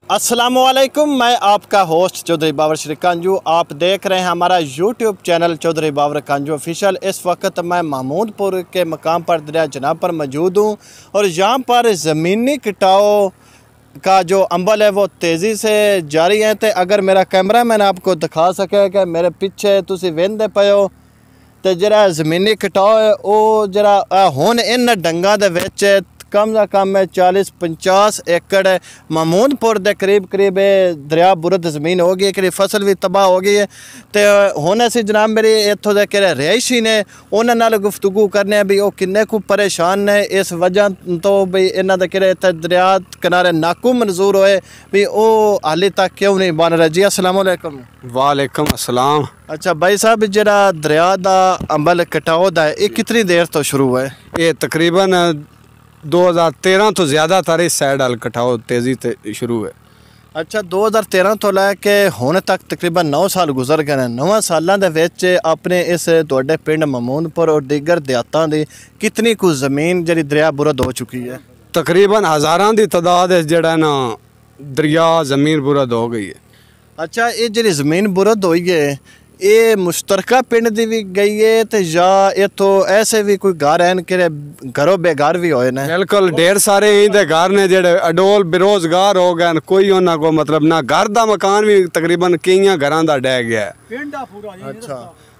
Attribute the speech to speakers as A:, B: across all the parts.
A: अस्सलामुअलैकुम, मैं आपका होस्ट चौधरी बाबर श्री कांजू। आप देख रहे हैं हमारा YouTube channel Chaudhary Babar कांजू official. इस वक्त मैं महमूदपुर के मकाम पर दरिया जनाब पर मौजूद हूँ और यहाँ पर ज़मीनी कटाव का जो अमल है वो तेज़ी से जारी है। तो अगर मेरा कैमरा मैन आपको दिखा सके कि मेरे पीछे तुसी वेंदे पे हो तो जरा ज़मीनी कटाव है वो जरा हुण इन डंगा दे विच कम से कम 40-50 एकड़ महमूदपुर के करीब दरिया बुरद ज़मीन हो गई है। फसल भी तबाह हो गई है। तो हुण असीं जनाब मेरी इत्थों दे किहड़े रिहायशी ने उन्हां नाल गुफ्तगू करने भी वो किन्ने कु परेशान ने इस वजह तो भी इन्हां दे किहड़े इत्थे दरिया किनारे नाकू मंजूर होए भी वो हाली तक क्यों नहीं बन रहा। जी अस्सलाम वालेकुम।
B: वालेकुम अस्सलाम।
A: अच्छा भाई साहब, जरा दरिया का अमल कटाव दा ये कितनी देर तो शुरू है?
B: ये तकरीबन 2013 तो ज़्यादातर इस साइड वाल कटाव तेज़ी से शुरू है।
A: अच्छा, 2013 तो लैके हुण तक तकरीबन 9 साल गुजर गए हैं। 9 सालों के विच अपने इस तुहाडे पिंड महमूदपुर और दीगर देहातां दी कितनी कुछ ज़मीन जी दरिया बुरद हो चुकी है?
B: तकरीबन हज़ारां की तादाद जड़ा ना दरिया ज़मीन बुरद हो गई है।
A: अच्छा, ये जी ज़मीन बुरद हुई है ये मुश्तरका पिंड दी भी गई है तो या ये तो ऐसे भी कोई घर हैं कि घरों बेघर भी होए ने? बिल्कुल,
B: ढेर सारे इहदे घर ने जेड़े अडोल बेरोजगार हो गए। कोई उन्हां को मतलब ना घर दा मकान भी तकरीबन कई घरां दा डह गया है।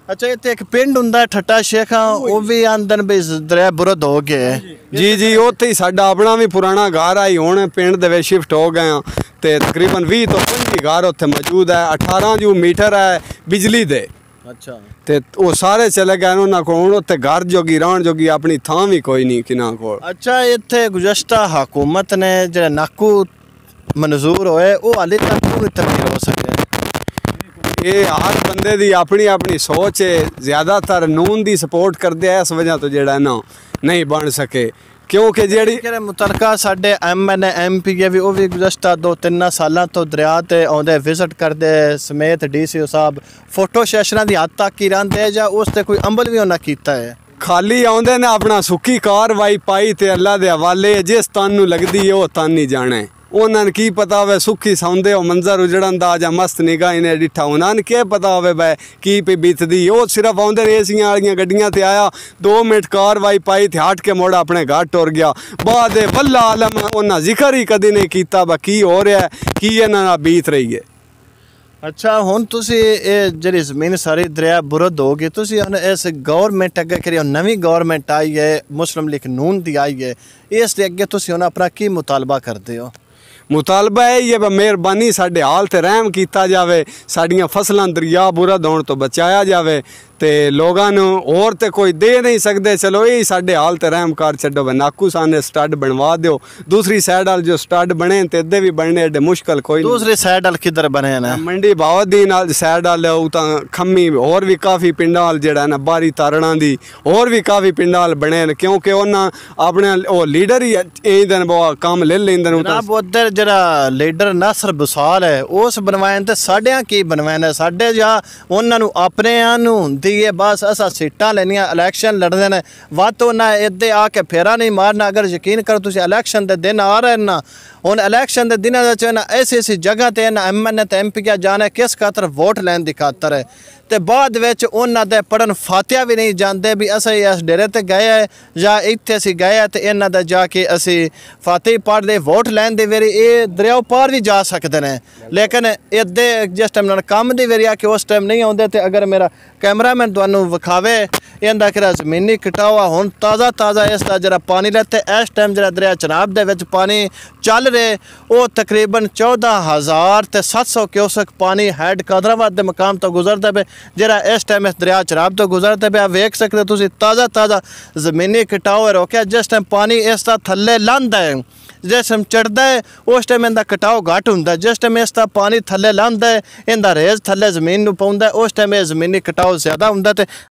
A: अच्छा, इतने एक पिंड हुंदा ठट्टा शेखा वो भी आंदन भी दरिया बुरद हो गए।
B: जी उत्थे ही साडा अपना भी पुराना घर आई हुण पिंड दे विच शिफ्ट हो गए ते तकरीबन 20 तो 25 घर उत्थे मौजूद है। 18 जो मीटर है बिजली दे। अच्छा, ते वो सारे चले गए उन्हां को हुण उत्थे घर जोगी रहण जोगी अपनी थां भी कोई नहीं किना कोल।
A: अच्छा, इत्थे गुज़श्ता हुकूमत ने जेड़ा नाकू मंजूर होए वो हाले तक क्यों तब्दील हो सके?
B: ये हर बंदे दी अपनी अपनी सोच है। ज़्यादातर नून दी सपोर्ट करते हैं, इस वजह तो जेड़ा ना नहीं बन सके क्योंकि जेड़ी
A: मुतलका साडे MNA MP भी वो भी गुज़श्ता 2-3 सालों तो दरिया ते आउंदे विजिट करते समेत DCO साहब फोटो सेशनां दी हद तक ही रहिंदे या उस ते कोई अमल भी उन्हां कीता है?
B: खाली आउंदे ने अपना सुक्की कार्रवाई पाई ते अल्लाह दे हवाले जिस तन नूं लगदी है वो तन ही जाने। उन्होंने की पता होवे सुखी सौंदे हो मंजर उजड़न दा या मस्त निगाह ने डिठा उन्होंने क्या पता होवे भाई की पे बीतदी। वो सिर्फ आउंदे एसियां वाली गड्डियां ते आया 2 मिनट कार्रवाई पाई थे हट के मोड़ा अपने घर टुर गया। बाद वल्ला आलम उन्हें जिक्र ही कदी नहीं किया बा की हो रहा है की इन्हां बीत रही है।
A: अच्छा, हुण तुसी जी ज़मीन सारी दरिया बुरद हो गई, तुसी हुण इस गौरमेंट अगे करियो नवी गौरमेंट आई है मुस्लिम लीग नून दी आई है, इस अगे तुसी हुण अपना की मुतालबा करते हो?
B: मुतालबा है मेहरबानी साढ़े हाल ते रहम किया जाए, साड़ियाँ फसलां दरिया बुरद होने तो बचाया जाए ते लोगों और तो कोई दे नहीं सकते। चलो यही साढ़े हाल ते रहम कर छो भाई नाकू साने स्टड बनवा दो। दूसरी साइड वाल जो स्टड बने तो इधे भी बनने एडे मुश्किल कोई नहीं।
A: दूसरी साइड वाल किधर बने हैं?
B: मंडी बावदीन साइड वाल खम्मी और भी काफ़ी पिंडा वाल जड़ा ना बारी तारणा दी और भी काफ़ी पिंडा वाल बने क्योंकि उन्हें अपने वो लीडर ही दिन काम ले लेंदे।
A: उधर जरा लीडर नासर बुसाल है उस बनवाए तो साढ़िया की बनवाए साढ़े या उन्होंने अपने है बस असा सीटां लेनिया इलैक्शन लड़ते हैं वह तो ना इधे आके फेरा नहीं मारना। अगर यकीन करो तुम इलैक्शन के दिन आ रहे ना हुण इलैक्शन के दिनों ऐसी ऐसी जगह ते MNA ते MP जाने किस खातर वोट लैन की खातर है तो बाद उन्होंने दे पढ़न फातिया भी नहीं जानते भी अस इस डेरे ते गए है या इत्थे असी गए है तो इन्हों का जाके असी फातिह पढ़ दे वोट लैन की वेरी ये दरिया पार भी जा सकते हैं। लेकिन इदे जिस टाइम काम की वेरी आके उस टाइम नहीं आते तो अगर मेरा कैमरामैन तुहानू विखावे इनका कि ज़मीनी कटाव हुण ताज़ा ताज़ा इसका जरा पानी लेते इस टाइम जरा दरिया चनाब दे विच पानी चल रहे वो तकरीबन 14,700 क्यूसेक पानी हैड कादराबाद के मकाम तो गुजरता पे जरा इस टाइम इस दरिया चनाब तो गुजरते पे। आप वेख सकते तुसीं ताज़ा ताज़ा ज़मीनी कटाव रोकया जिस टाइम पानी इसका थल्ले लांदा है जिस टाइम चढ़ता है उस टाइम इनका कटाव घट होंदा है। जिस टाइम इसका पानी थल्ले लांदा है इनका रेज थल्ले जमीन नूं पाउंदा है उस टाइम ज़मीनी कटाव ज़्यादा होंदा है।